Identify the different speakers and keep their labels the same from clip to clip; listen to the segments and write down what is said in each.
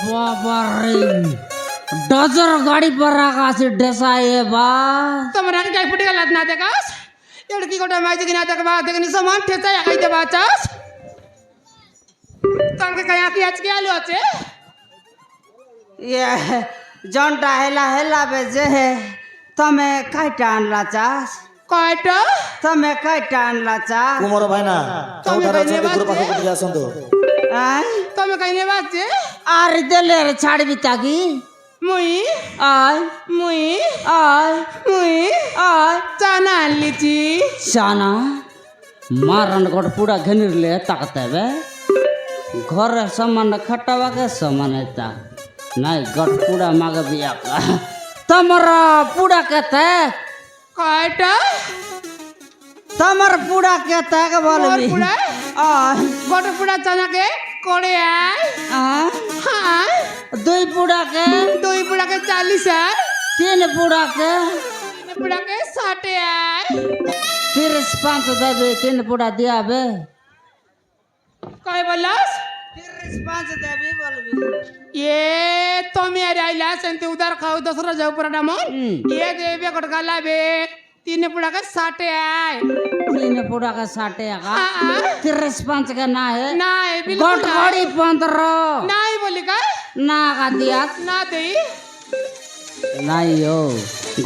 Speaker 1: বাবারে ডজর গাড়ি पर রাখা আছে ডেসায়ে বা
Speaker 2: তোমার আগে যাই ফুটে গেল না দেখাস এটা কি গোটা মাইছে কিনা দেখবা দেখনি সমান ঠেচাই খাইতে বাঁচাস তোমাকে কাই আঁকি আজকে আলু আছে
Speaker 1: ये জনটা হেলা হেলা বেজে তুমি কাইটা আনলা চাস
Speaker 2: কয়টা
Speaker 1: তুমি কাইটা আনলা চাস
Speaker 3: কুমার ভাই না
Speaker 2: তুমি
Speaker 3: তাও
Speaker 2: কইনে
Speaker 3: ধারা
Speaker 2: বাজে?
Speaker 3: পাখি কুটি আসুন তো
Speaker 2: তুমি কাই নে বাজে
Speaker 1: আর দিলে ছাড়বি তাকি
Speaker 2: মুই
Speaker 1: আয়
Speaker 2: মুই
Speaker 1: আয়
Speaker 2: মুই
Speaker 1: আয়
Speaker 2: চানা আনলিছি
Speaker 1: চানা মারन गोट पूरा घनिरले ताकते बे घर सामान खटावा के सामान ता नहीं गोट पूरा मागे बिया का तमरा पूरा कहते
Speaker 2: কয়টা
Speaker 1: तमर पूरा कहते के बोल
Speaker 2: মোর
Speaker 1: भी
Speaker 2: পুরা
Speaker 1: आ
Speaker 2: গোটা পুরা চানাকে করে আয়
Speaker 1: आ
Speaker 2: হ্যাঁ
Speaker 1: दुई पूरा के
Speaker 2: দুই পুরাকে 40 আর
Speaker 1: तीन पूरा के
Speaker 2: পুরাকে 60 আয়
Speaker 1: 35 देबे तीन पूरा दिया बे
Speaker 2: কয় বলস
Speaker 1: 35 देबे बोल भी
Speaker 2: এ তুমি আর আইলা সেন্তে উদার খাও দসরা যাও পুরাটা মন এ দেবে গোট গালাবে তিন পুরাকে 60 আয়
Speaker 1: तीन पूरा का 60 का 35 का ना है
Speaker 2: নাই বিলকুল
Speaker 1: गोट गाड़ी 15
Speaker 2: নাই বলি কা
Speaker 1: ना का दिया
Speaker 2: না দেই
Speaker 1: नाही हो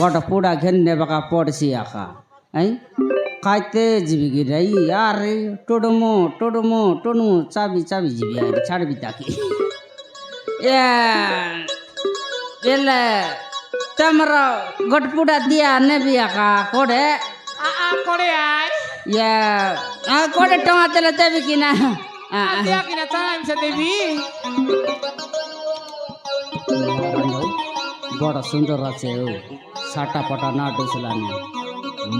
Speaker 1: गोट पूरा घेरने बका पड़सी आखा ऐ खाते जीवी गी रही यार टोडमो टोडमो टोनू चाबी चाबी जीवी यार छाड़ भी ताकी ये तमरा गोट पूरा दिया ने भी आखा कोड़े
Speaker 2: আ করে আয়
Speaker 1: ये कोड़े टंगा तेले देवी की ना
Speaker 2: দেয়া কিনা চানা মিশে দেবি
Speaker 1: बड़ा सुंदर আছে ও साटा पटा ना डुसलानी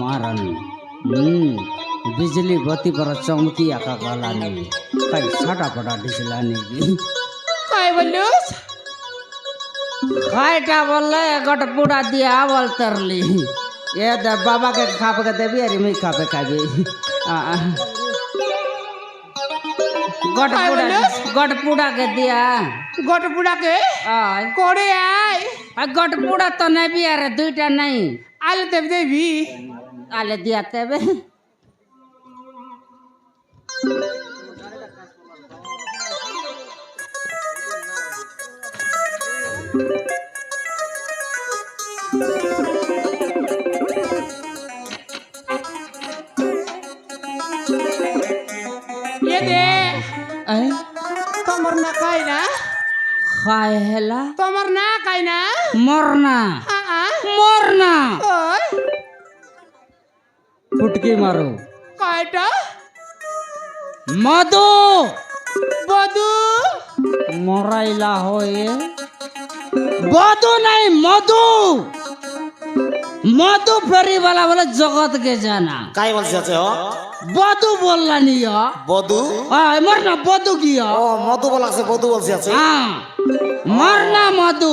Speaker 1: मारन बिजली बत्ती पर चमकी आका गलानी कई साटा पटा डुसलानी की
Speaker 2: কয় বলস
Speaker 1: खाइटा बोले गट पूरा दिया बोल तरली ये दे बाबा के खाप के देबी अरे मैं खापे खाबी गट पूरा के दिया
Speaker 2: গোটা পুরাকে
Speaker 1: आय
Speaker 2: করে আয়
Speaker 1: गट पूरा तो नहीं भी अरे दुईटा नहीं
Speaker 2: আলু দেব দেবি
Speaker 1: आले दिया तेबे
Speaker 2: এ দে
Speaker 1: ऐ
Speaker 2: তোমার না খাই না
Speaker 1: खाए हेला
Speaker 2: তোমার না খাই না
Speaker 1: मरना
Speaker 2: আ
Speaker 1: मरना
Speaker 2: ওই
Speaker 1: फुटकी मारो
Speaker 2: কয়টা
Speaker 1: मधु
Speaker 2: বধু
Speaker 1: मराइला हो ये बधु नहीं मधु मधु फेरी वाला बोले जगत के जाना
Speaker 3: কাই বলছি আছে হ
Speaker 1: बधु बोलला नहीं हो
Speaker 3: বধু
Speaker 1: हाँ मरना बधु की हो
Speaker 3: ও মধু বলাছে বধু বলছি আছে
Speaker 1: हाँ मरना मधु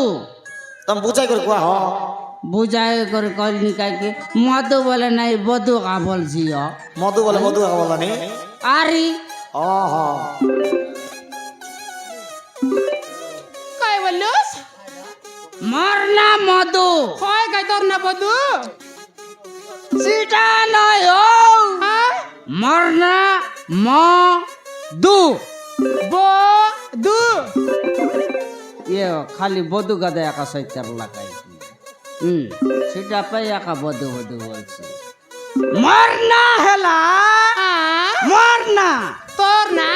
Speaker 3: তুমি বুঝাই করে কোয়া হ
Speaker 1: बुझाए कर कहनी के मधु बोले नहीं बधु का बोल सी हो
Speaker 3: মধু বলে মধু কাকে বলানি
Speaker 1: आरी
Speaker 3: ও হ
Speaker 2: কয় বলস
Speaker 1: मरना मधु
Speaker 2: কয় গাই তোর না বধু
Speaker 1: सीटा नहीं हो
Speaker 2: হ্যাঁ
Speaker 1: मरना मधु
Speaker 2: বধু
Speaker 1: ये खाली बधु गदे का सैतर लगाई सीटा पे का बधु बधु बोलছি मरना हेला मरना
Speaker 2: তোর না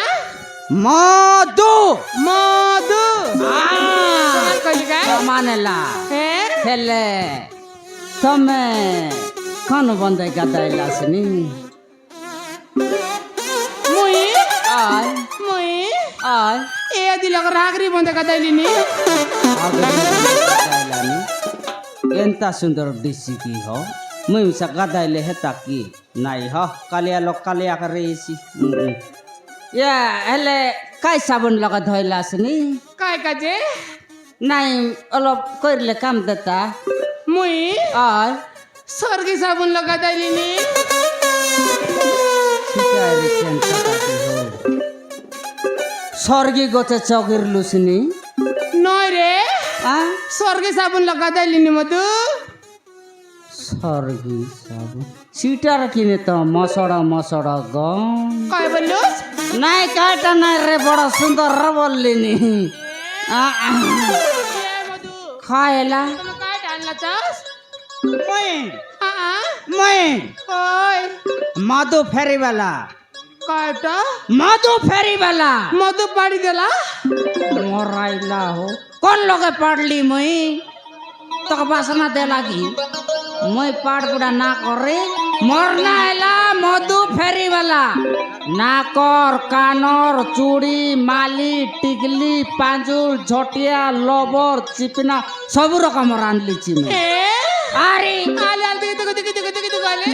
Speaker 1: मधु
Speaker 2: মধু কইলি গাই
Speaker 1: मानेला
Speaker 2: হ্যাঁ
Speaker 1: हेले तमे कौन बंदे गदाइला सनी
Speaker 2: মুই
Speaker 1: आय
Speaker 2: মুই
Speaker 1: आय
Speaker 2: এ দিল রাগরি বন্ধ কাদাইলিনি
Speaker 1: गदाइलानी एंता सुंदर डिसी की हो मुई सा गदाइले हेता की नहीं हो कालिया लोग कालिया करेसी या हेले काय साबुन लगा धोइला सनी
Speaker 2: काय काजे
Speaker 1: नहीं अलग करले काम देता
Speaker 2: মুই
Speaker 1: आय
Speaker 2: স্বর্গী সাবুন লগা দাইলিনি
Speaker 1: स्वर्गी गोचे चौगिर लुसनी
Speaker 2: স্বর্গে সাবুন লগা দিলিনি মধু
Speaker 1: স্বর্গী সাবুন সিটার কিনে তো মশড় গম
Speaker 2: কয় বললুস
Speaker 1: নাই কাটা নাই রে বড় সুন্দর রে বললিনি
Speaker 2: মধু
Speaker 1: খাইলা
Speaker 2: তুমি কাইটা আনলা চাস
Speaker 1: মই
Speaker 2: ওই
Speaker 1: মধু ফেরিবালা
Speaker 2: কয়টা
Speaker 1: মধু ফেরিবালা
Speaker 2: মধু পাড়ি দেলা
Speaker 1: মরাইলা হো কোন লগে পাড়লি মই তোকে বাসনা দে লাগি মই পাড় পুরা না করে মর না এলা মধু ফেরিবালা নাকর কানর চুড়ি মালি টিকলি পাঁজুল ঝটিয়া লবর চিপনা সবু রকমর আনলিছি মই
Speaker 2: এ
Speaker 1: আরে
Speaker 2: আলে আলে দেখি আলে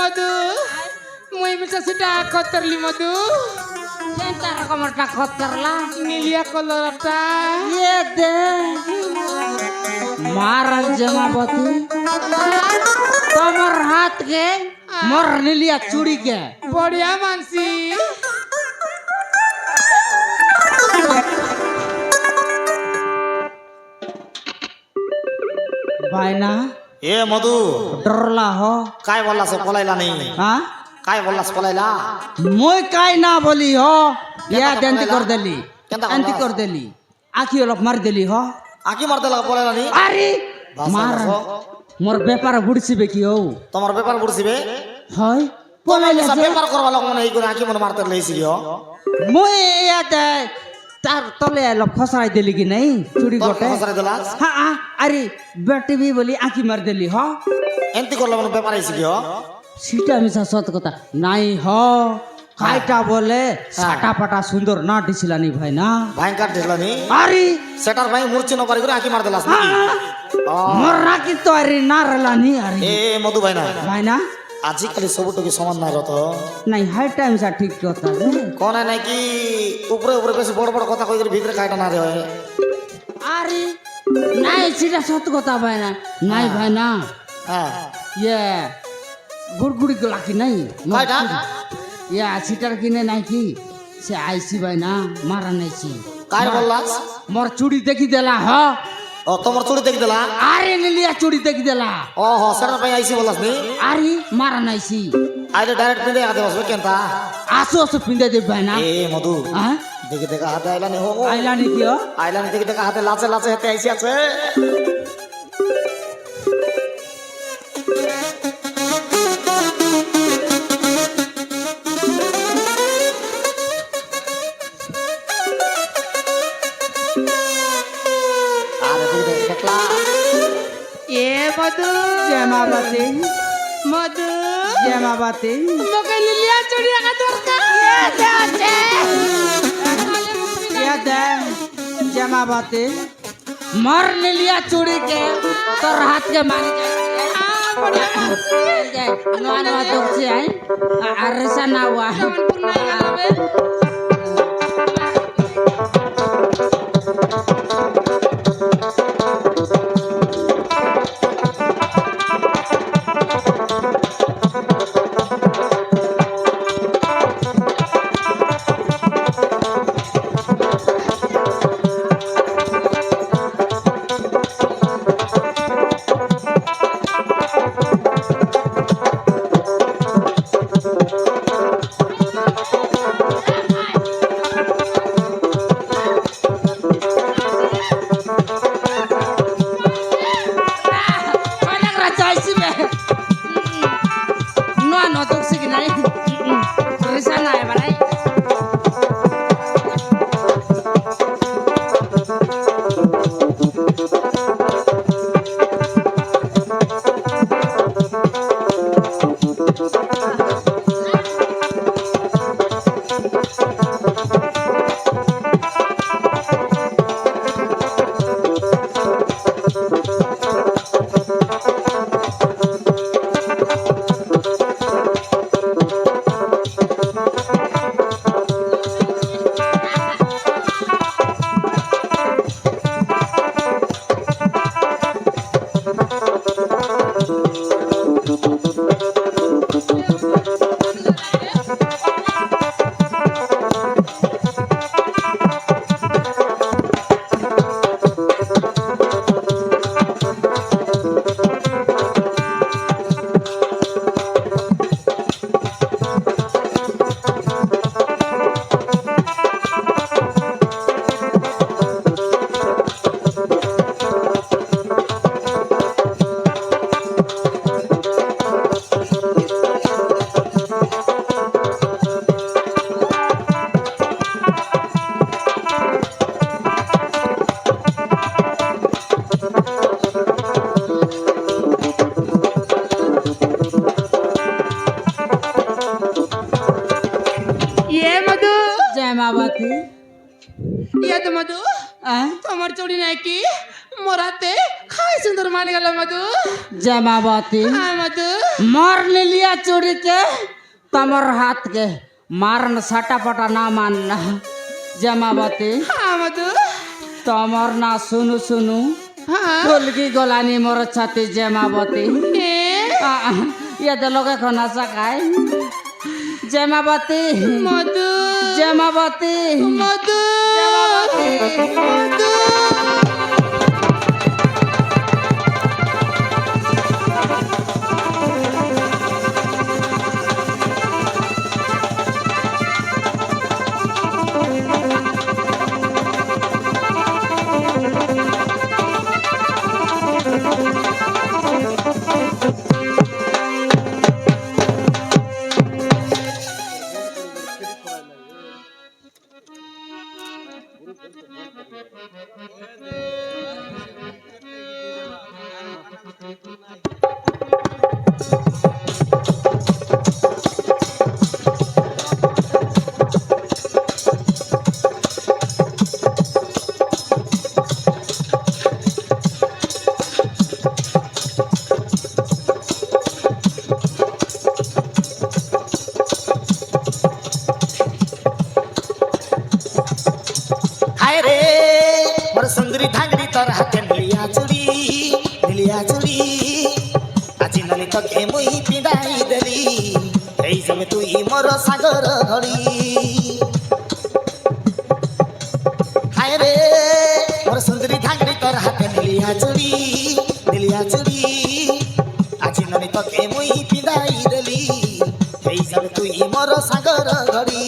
Speaker 2: মধু মুই মিছা সেটা খতরলি মধু
Speaker 1: সেটা রকমটা খতরলা
Speaker 2: নীলিয়া কলরটা
Speaker 1: ये दे महाराज जमावती तमर हाथ के मोर नीलिया चूड़ी के
Speaker 2: বড়িয়া মানসি
Speaker 1: भाईना
Speaker 3: এ মধু
Speaker 1: डरला हो
Speaker 3: काय बोललास पलायला नाही
Speaker 1: हाँ
Speaker 3: काय बोललास पलायला
Speaker 1: मोय काय ना बोली हो या
Speaker 3: केंता
Speaker 1: देंती
Speaker 3: बोलायला?
Speaker 1: कर देली
Speaker 3: केंता
Speaker 1: अंती
Speaker 3: बोलला?
Speaker 1: कर देली आखी लोग मार देली हो
Speaker 3: আকি মারতে লাগা পলাইলা নি
Speaker 1: अरे
Speaker 3: भाषा
Speaker 1: मार
Speaker 3: भाषा।
Speaker 1: मोर व्यापार बुड़सीबे की हो
Speaker 3: তোমার ব্যাপার বুঝছিবে
Speaker 1: হয়
Speaker 3: পলাইলা
Speaker 1: পলাইলা
Speaker 3: সব
Speaker 1: যে
Speaker 3: ব্যাপার করবা লাগ মনে এই করে আকি মনে মারতে লইছি গো
Speaker 1: মই या दे तार तले लोग खसराई देली की नहीं चूड़ी
Speaker 3: তোর
Speaker 1: गोटे
Speaker 3: খসরে দিলাস
Speaker 1: हाँ अरे बेटी भी बोली आँखी मार देली हो
Speaker 3: এন্তি করলে মনে ব্যাপার আইছি গো
Speaker 1: सीटा मिसा सत कथा नाई हो काइटा बोले साटा पाटा सुंदर ना डिसिलानी भाई ना
Speaker 3: ভয়ঙ্কর দিলা নি
Speaker 1: अरे
Speaker 3: সেটার ভাই মূর্ছি নপারি করে আকি মার দিলাস নাকি
Speaker 1: मरना की तो अरे ना रलानी अरे
Speaker 3: এ মধু ভাই না
Speaker 1: भाई ना
Speaker 3: আজিকালি সবটুকু সমান নাই রত
Speaker 1: नहीं हाई टाइम सा ठीक होता है
Speaker 3: কোন নাকি উপরে উপরে বেশি বড় বড় কথা কই করে ভিতরে কাইটা না রে হয়
Speaker 1: अरे नहीं सीटा सत कथा भाई ना नहीं भाई ना
Speaker 3: হ্যাঁ
Speaker 1: ये गुड़गुड़ी को लाकी नहीं
Speaker 3: কয়টা
Speaker 1: ये सीटर किने नहीं की से आईसी भाई ना मारा नहीं सी
Speaker 3: কার বললাস
Speaker 1: मोर चूड़ी देखी देला हो
Speaker 3: ও তোমার চুরি দেখ দিলা
Speaker 1: अरे नीलिया चूड़ी देखी देला
Speaker 3: ও হ সেটার ভাই আইছি বললাস নি
Speaker 1: अरे मारा नहीं सी
Speaker 3: আইলে ডাইরেক্ট পিঁধে আগে বসবে কেনতা
Speaker 1: आसो आसो पिंदे दे भाई ना
Speaker 3: এ মধু
Speaker 1: हाँ
Speaker 3: দেখি দেখা হাতে আইলানি হো
Speaker 1: आइला नहीं कियो
Speaker 3: আইলানি দেখি দেখা হাতে লাচে লাচে হাতে আইছি আছে আরে দেখি দেখলা
Speaker 2: এ মধু
Speaker 1: जमावती
Speaker 2: মধু
Speaker 1: जमावती
Speaker 2: তোকে নীলিয়া চড়িয়া কা দরকার
Speaker 1: ये दे जमावती मर नीलिया चूड़ी के तोर हाथ के मारी जाए नुआ नुआ तो से आई अरे सा ना हुआ
Speaker 2: তোমার চুড়ি নাকি মোরাতে খাই সুন্দর মান গেল মধু
Speaker 1: जमावती
Speaker 2: হ্যাঁ মধু
Speaker 1: मारने लिया चोरी के तमर हाथ के मारन सटा पटा ना मानना जमावती
Speaker 2: হ্যাঁ মধু
Speaker 1: तमर ना सुनु सुनु
Speaker 2: হ্যাঁ
Speaker 1: फुलकी गोलानी मोर छाती जमावती
Speaker 2: এ
Speaker 1: ये तो लोग खाना सकाय जमावती
Speaker 2: মধু
Speaker 1: जमावती
Speaker 2: মধু
Speaker 1: जमावती
Speaker 2: মধু
Speaker 3: হায় রে মোর সুন্দরী ধাঙ্গড়ি তোর হাতে নিলিয়া চুড়ি আজি নলি তোকে মুই পিঁধাই দেলি এই জমে তুই মোর সাগর ঘড়ি হায় রে মোর সুন্দরী ধাঙ্গড়ি তোর হাতে নিলিয়া চুড়ি আজি নলি তোকে মুই পিঁধাই দেলি এই জমে তুই মোর সাগর ঘড়ি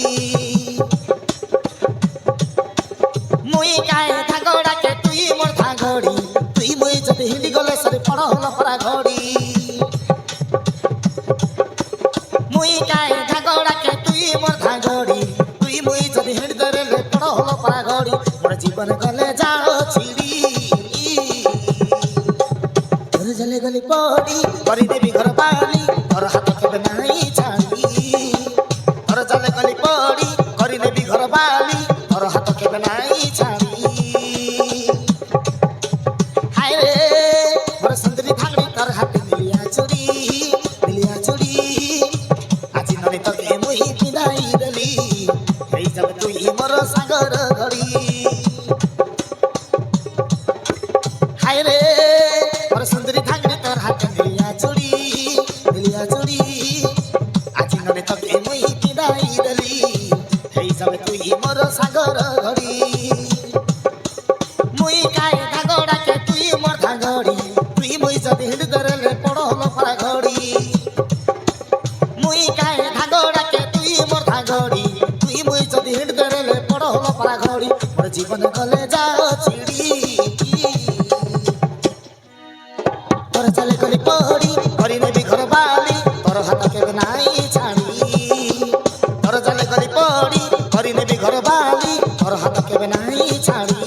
Speaker 3: মুই গায়ে ধাগড়াকে তুই মোর ধাগড়ি তুই মুই যদি হিন্দি গলে সরে পড় হলো পরা ঘড়ি মুই গায়ে ধাগড়াকে তুই মোর ধাগড়ি তুই মুই যদি হিন্দি ধরে পড় হলো পরা ঘড়ি মোর জীবন গলে যাও ছিড়ি তোর জলে গলি পড়ি করি দেবি ঘর বালি তোর হাত কেবে নাই ছাড়ি তোর জলে গলি পড়ি করি দেবি ঘর বালি তোর হাত কেবে নাই ছাড়ি হায় রে মোর সুন্দরী ধাঙ্গড়ি তোর হাতে মিলিয়া চুড়ি আজি নলে তোকে মুই পিঁধাই দেলি এই যাবে তুই মোর সাগর ঘড়ি হায় রে মোর সুন্দরী ধাঙ্গড়ি তোর হাতে মিলিয়া চুড়ি আজি নলে তোকে মুই পিঁধাই দেলি এই যাবে তুই মোর সাগর ঘড়ি মুই গায়ে ধাগড়াকে তুই মোর ধাগড়ি তুই মুই যদি হিন্দ ধরলে পড় হলো পরা ঘড়ি মুই গায়ে ধাগড়াকে তুই মোর ধাগড়ি তুই মুই যদি হিন্দ ধরলে পড় হলো পরা ঘড়ি মোর জীবন গলে যাও ছিড়ি তোর চালে গলি পড়ি করি নেবি ঘর বালি তোর হাত কেবে নাই ছাড়ি তোর চালে গলি পড়ি করি নেবি ঘর বালি তোর হাত কেবে নাই ছাড়ি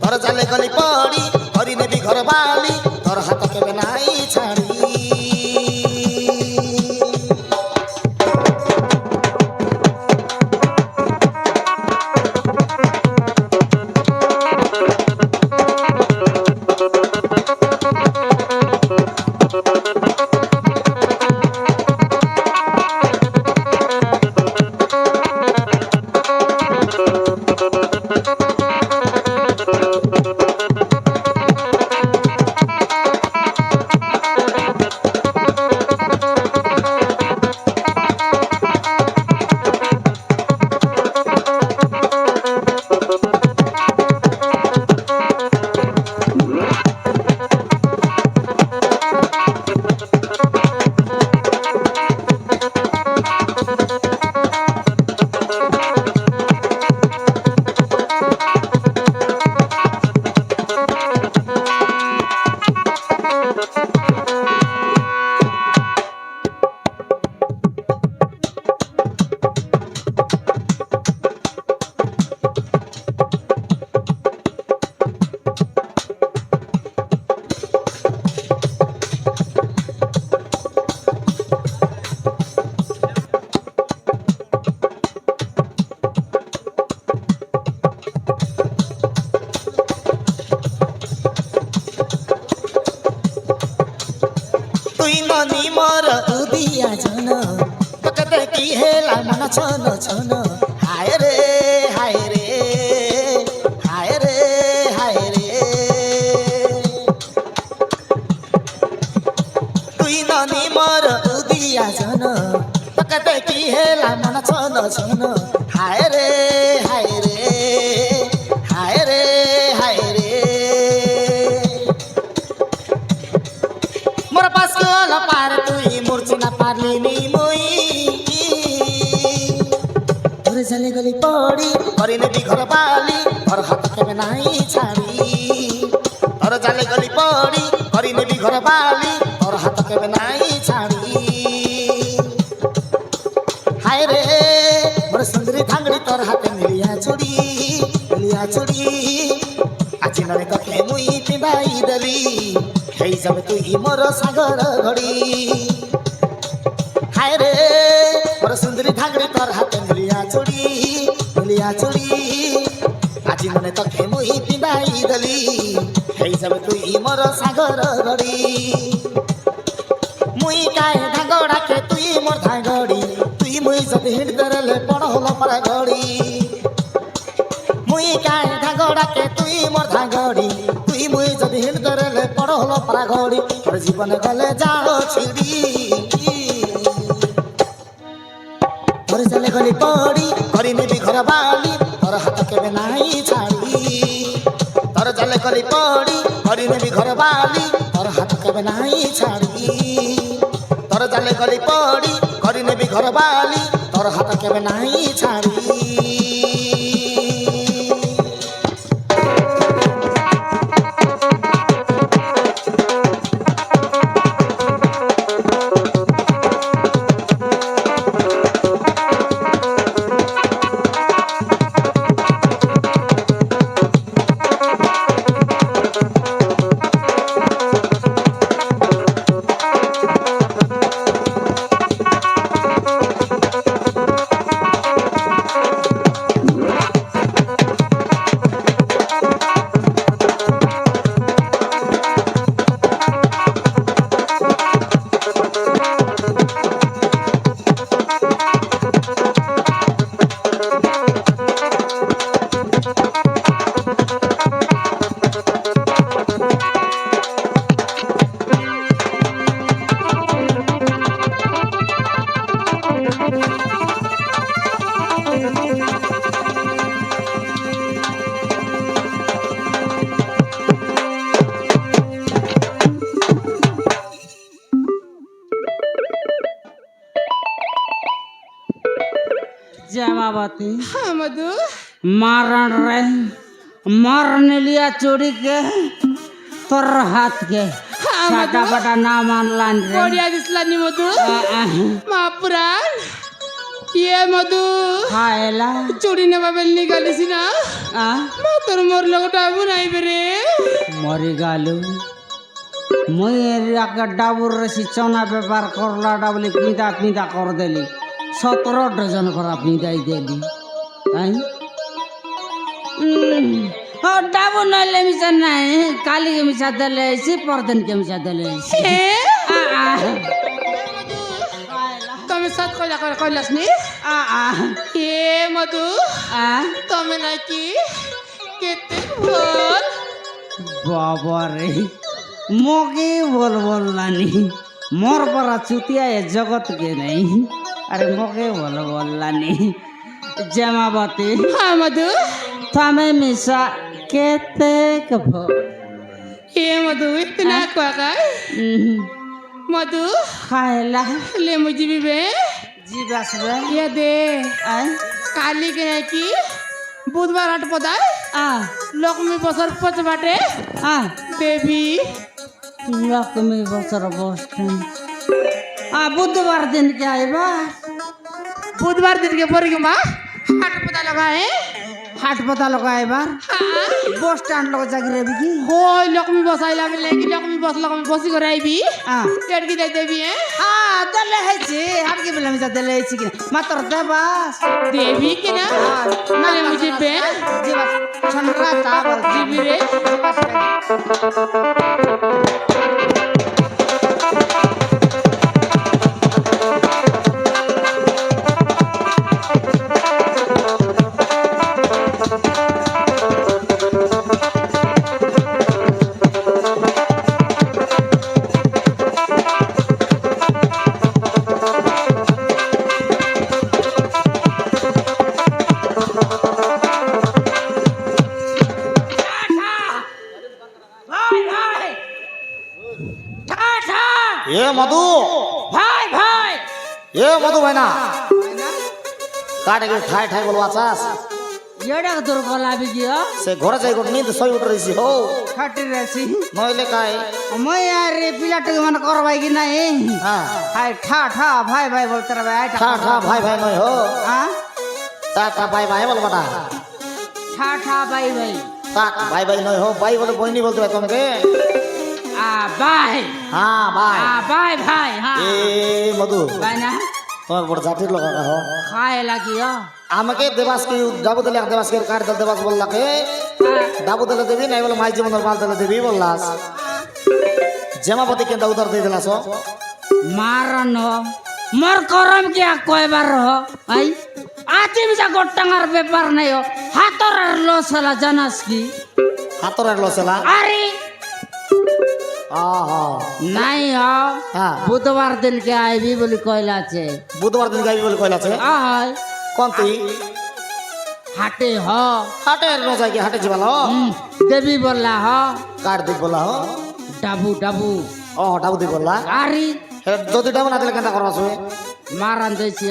Speaker 3: তোর জালে গলি পড়ি করি নেবি ঘর বালি তোর হাত কেবে নাই ছাড়ি ননি মোর উদিয়া জন তোকে দেখি হেলা মন ছন ছন হায় রে হায় রে হায় রে হায় রে তুই ননি মোর উদিয়া জন তোকে দেখি হেলা মন ছন ছন হায় রে হায় রে হায় রে হায় রে মোর পাশ গল পার তুই মূর্ছি না পারলি নি মই তোরে জালে গলি পড়ি করে নেবি ঘর বালি তোর হাত কেবে নাই ছাড়ি তোর জালে গলি পড়ি করে নেবি ঘর বালি তোর হাত কেবে নাই ছাড়ি হায় রে মোর সুন্দরী ধাঙ্গড়ি তোর হাতে মিলিয়া চুড়ি আজি নরে তোকে মুই পিঁধাই দেলি হেই যাবে তুই মোর সাগর ঘড়ি হায় রে মোর সুন্দরী ধাঙ্গড়ি তোর হাতে মিলিয়া চুড়ি আজি মনে তোকে মুই পিঁধাই দেলি হেই যাবে তুই মোর সাগর ঘড়ি মুই কায় ধাঙ্গড়াকে তুই মোর ধাঙ্গড়ি তুই মুই যদি হিট ধরলে বড় হলো পারা ঘড়ি মুই কায় ধাঙ্গড়াকে তুই মোর ধাঙ্গড়ি তুই মুই যদি হিট ধরলে বড় হলো পারা ঘড়ি তোর জীবনে গলে যাও ছিড়ি তোর জালে গলি পড়ি করি নেবি ঘর বালি তোর হাত কেবে নাই ছাড়ি তোর জালে গলি পড়ি করি নেবি ঘর বালি তোর হাত কেবে নাই ছাড়ি তোর জালে গলি পড়ি করি নেবি ঘর বালি তোর হাত কেবে নাই ছাড়ি
Speaker 1: जमावती
Speaker 2: हाँ मधु
Speaker 1: मारन रे मारने लिया चोरी के तोर हाथ के
Speaker 2: हाँ
Speaker 1: छाटा
Speaker 2: मधु
Speaker 1: बटा ना मान लान रे
Speaker 2: बढिया दिसला नि मधु महापुराण ये मधु
Speaker 1: खाएला
Speaker 2: चुड़ी ने बाबेल निकाली सी ना मैं तोर मोर लगटा बुनाई बेरे
Speaker 1: मरी गालू मैं डाबुर रसी चना बेपार करला डाबली पीता पीता कर देली 17 डजन करा पीताई देली डाबू नले मिसा नहीं काली के मिसा दले सी परदन के मिसा दले सी
Speaker 2: तमे साथ कइला कइलास नि ए मधु तमे ना की केते बोल
Speaker 1: बाबा रे मोगे बोल बोल लानी मोर परा चुतिया ये जगत के नहीं अरे मोगे बोल बोल लानी जमावती
Speaker 2: हाँ मधु
Speaker 1: तमे मिसा केते कभो
Speaker 2: ए मधु इतना क्वाका मधु
Speaker 1: खाएला
Speaker 2: ले मुझे भी बे
Speaker 1: जीवास बे
Speaker 2: ये दे
Speaker 1: आय
Speaker 2: काली के है की बुधवार हाट पदाय लक्ष्मी बसर पच बाटे देवी
Speaker 1: लक्ष्मी बसर बस्टैंड बुधवार दिन के आएबा
Speaker 2: बुधवार दिन के परी माँ हाट पता लगाए
Speaker 1: हाट पता लगाए बार बस स्टैंड लग जागिरे भी
Speaker 2: हो लक्ष्मी बस आइला में लेकी लक्ष्मी बस लक्ष्मी बसी कराई भी टेट की दे देवी है
Speaker 1: दले है छी हाट के बेला में दले है छी कि मात्र देवास
Speaker 2: देवी के ना नाले मुझे पे
Speaker 1: जीवास छनरा चावल
Speaker 2: जीवी रे
Speaker 3: এ মধু
Speaker 1: ভাই ভাই
Speaker 3: এ মধু ভাই না কাটে গিয়ে ঠাই ঠাই বলবো আচাস
Speaker 1: এডা তোর গলাবি গিয়া
Speaker 3: সে ঘরে যাই গোট নিতে সই উঠে রয়েছি হো
Speaker 1: খাটি রেছি
Speaker 3: নইলে কাই
Speaker 1: মই আর পিলাটাকে মানে করবাই কি নাই
Speaker 3: হ্যাঁ
Speaker 1: হাই ঠা ঠা ভাই ভাই বলতে রে ভাই
Speaker 3: ঠা ঠা ভাই ভাই নয় হো
Speaker 1: হ্যাঁ
Speaker 3: টা টা ভাই ভাই বলবো না
Speaker 1: ঠা ঠা ভাই ভাই
Speaker 3: টা ভাই ভাই নয় হো ভাই বলে বইনি বলতে ভাই তোমাকে
Speaker 1: ভাই
Speaker 3: হ্যাঁ ভাই
Speaker 1: ভাই ভাই হ্যাঁ
Speaker 3: এ মধু
Speaker 1: ভাই না
Speaker 3: তোমার বড় জাতির লোক হো
Speaker 1: খায় লাগিও
Speaker 3: আমাকে দেবাস কি ডাবু দিলে দেবাস কে কাট দল দেবাস বললাকে ডাবু দিলে দেবি নাই বলে মাই জীবনের বাল দিলে দেবি বললাস জমাপতি কেন উত্তর দিয়ে দিলাস
Speaker 1: মারন মোর করম কি কয়বার আই আতিম যা গোটাঙ্গার ব্যাপার নাই হাতর আর লস হলা জানাস কি
Speaker 3: হাতর আর লসেলা
Speaker 1: আরে
Speaker 3: আহা
Speaker 1: নাই
Speaker 3: হ্যাঁ
Speaker 1: বুধবার দিনকে আইবি বলি কইলা আছে
Speaker 3: বুধবার দিন গাইবি বলে কইলাছে
Speaker 1: আয়
Speaker 3: কোন তুই
Speaker 1: হাটে
Speaker 3: হাটের নজাই কি হাটে যাবাল
Speaker 1: দেবী বললা
Speaker 3: কাট দিক বলা হো
Speaker 1: ডাবু ডাবু
Speaker 3: ও ডাবু দিক বললা
Speaker 1: আরে
Speaker 3: যদি ডাবু না দিলে কেনটা করবাস
Speaker 1: মারান দিয়েছি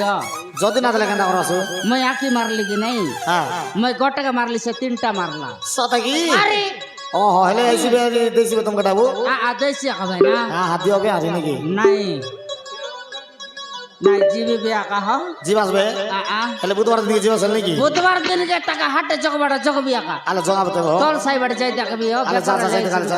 Speaker 3: যদি না দিলে কেনটা করবাস
Speaker 1: মই আকি মারলি কি নাই
Speaker 3: হ্যাঁ
Speaker 1: মই গোটাকে মারলি সে তিনটা মারলা
Speaker 3: সতা কি
Speaker 1: আরে
Speaker 3: ও হেলে আইসিবে দেইছিবে তোমাকে ডাবু
Speaker 1: দেছি ভাই না
Speaker 3: হ্যাঁ হাত দিও বে আজি নাকি
Speaker 1: নাই নাই জিবি বিয়া কাহ
Speaker 3: জিব আসবে হেলে বুধবার দিন জিব আসল নাকি
Speaker 1: বুধবার দিনকে টাকা হাটে জগবাটা জগবি আকা
Speaker 3: আলে জগাবে তো
Speaker 1: তল সাইবাড়ি যাই দেখবি
Speaker 3: আলে যা যা যাইতে কালে যা